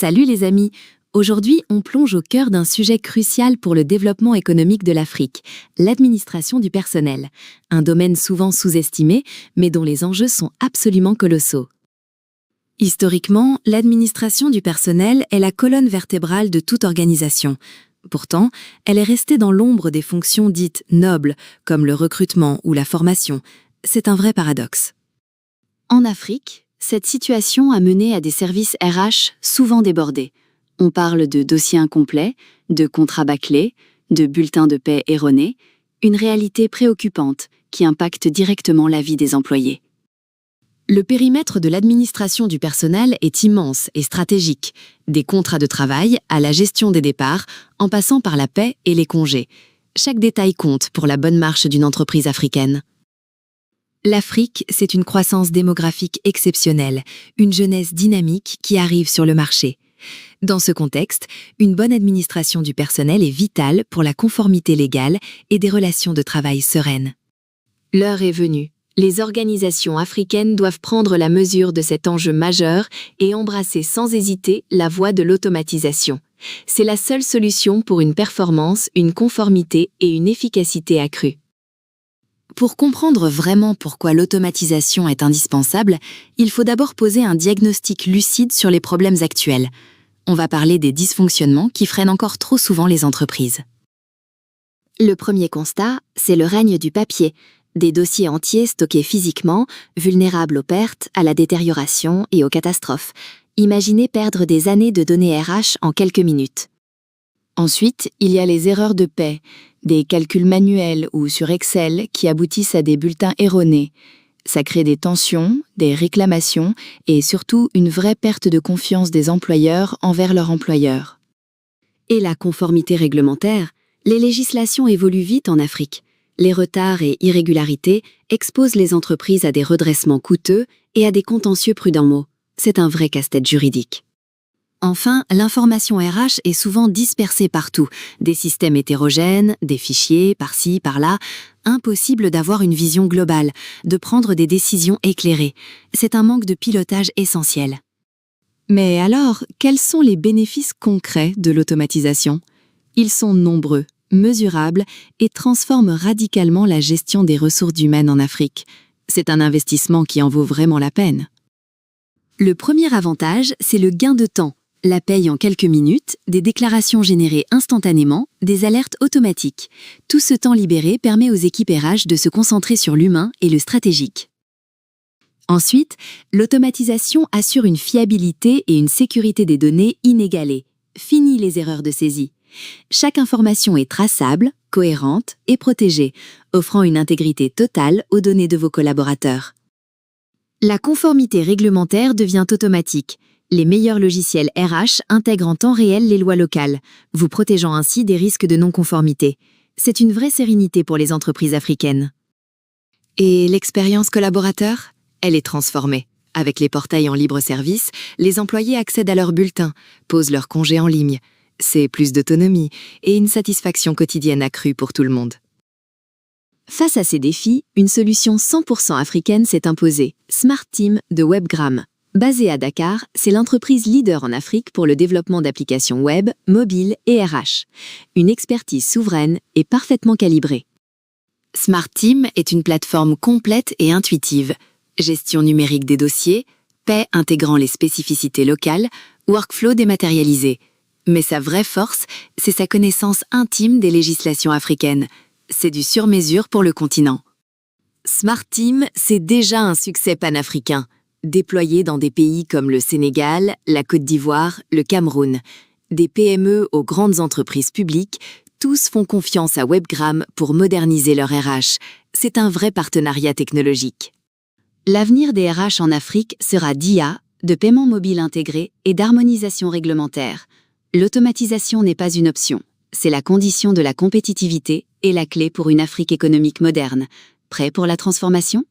Salut les amis! Aujourd'hui, on plonge au cœur d'un sujet crucial pour le développement économique de l'Afrique, l'administration du personnel. Un domaine souvent sous-estimé, mais dont les enjeux sont absolument colossaux. Historiquement, l'administration du personnel est la colonne vertébrale de toute organisation. Pourtant, elle est restée dans l'ombre des fonctions dites nobles, comme le recrutement ou la formation. C'est un vrai paradoxe. En Afrique, cette situation a mené à des services RH souvent débordés. On parle de dossiers incomplets, de contrats bâclés, de bulletins de paie erronés, une réalité préoccupante qui impacte directement la vie des employés. Le périmètre de l'administration du personnel est immense et stratégique, des contrats de travail à la gestion des départs, en passant par la paie et les congés. Chaque détail compte pour la bonne marche d'une entreprise africaine. L'Afrique, c'est une croissance démographique exceptionnelle, une jeunesse dynamique qui arrive sur le marché. Dans ce contexte, une bonne administration du personnel est vitale pour la conformité légale et des relations de travail sereines. L'heure est venue. Les organisations africaines doivent prendre la mesure de cet enjeu majeur et embrasser sans hésiter la voie de l'automatisation. C'est la seule solution pour une performance, une conformité et une efficacité accrue. Pour comprendre vraiment pourquoi l'automatisation est indispensable, il faut d'abord poser un diagnostic lucide sur les problèmes actuels. On va parler des dysfonctionnements qui freinent encore trop souvent les entreprises. Le premier constat, c'est le règne du papier. Des dossiers entiers stockés physiquement, vulnérables aux pertes, à la détérioration et aux catastrophes. Imaginez perdre des années de données RH en quelques minutes. Ensuite, il y a les erreurs de paie, des calculs manuels ou sur Excel qui aboutissent à des bulletins erronés. Ça crée des tensions, des réclamations et surtout une vraie perte de confiance des employeurs envers leurs employeurs. Et la conformité réglementaire, les législations évoluent vite en Afrique. Les retards et irrégularités exposent les entreprises à des redressements coûteux et à des contentieux prudents. C'est un vrai casse-tête juridique. Enfin, l'information RH est souvent dispersée partout, des systèmes hétérogènes, des fichiers par-ci, par-là, impossible d'avoir une vision globale, de prendre des décisions éclairées. C'est un manque de pilotage essentiel. Mais alors, quels sont les bénéfices concrets de l'automatisation ? Ils sont nombreux, mesurables et transforment radicalement la gestion des ressources humaines en Afrique. C'est un investissement qui en vaut vraiment la peine. Le premier avantage, c'est le gain de temps. La paye en quelques minutes, des déclarations générées instantanément, des alertes automatiques. Tout ce temps libéré permet aux équipes RH de se concentrer sur l'humain et le stratégique. Ensuite, l'automatisation assure une fiabilité et une sécurité des données inégalées. Fini les erreurs de saisie. Chaque information est traçable, cohérente et protégée, offrant une intégrité totale aux données de vos collaborateurs. La conformité réglementaire devient automatique. Les meilleurs logiciels RH intègrent en temps réel les lois locales, vous protégeant ainsi des risques de non-conformité. C'est une vraie sérénité pour les entreprises africaines. Et l'expérience collaborateur ? Elle est transformée. Avec les portails en libre service, les employés accèdent à leurs bulletins, posent leurs congés en ligne. C'est plus d'autonomie et une satisfaction quotidienne accrue pour tout le monde. Face à ces défis, une solution 100% africaine s'est imposée, Smart Team de Webgram. Basée à Dakar, c'est l'entreprise leader en Afrique pour le développement d'applications web, mobiles et RH. Une expertise souveraine et parfaitement calibrée. Smart Team est une plateforme complète et intuitive. Gestion numérique des dossiers, paie intégrant les spécificités locales, workflow dématérialisé. Mais sa vraie force, c'est sa connaissance intime des législations africaines. C'est du sur-mesure pour le continent. Smart Team, c'est déjà un succès panafricain. Déployés dans des pays comme le Sénégal, la Côte d'Ivoire, le Cameroun. Des PME aux grandes entreprises publiques, tous font confiance à Webgram pour moderniser leur RH. C'est un vrai partenariat technologique. L'avenir des RH en Afrique sera d'IA, de paiement mobile intégré et d'harmonisation réglementaire. L'automatisation n'est pas une option. C'est la condition de la compétitivité et la clé pour une Afrique économique moderne. Prêt pour la transformation ?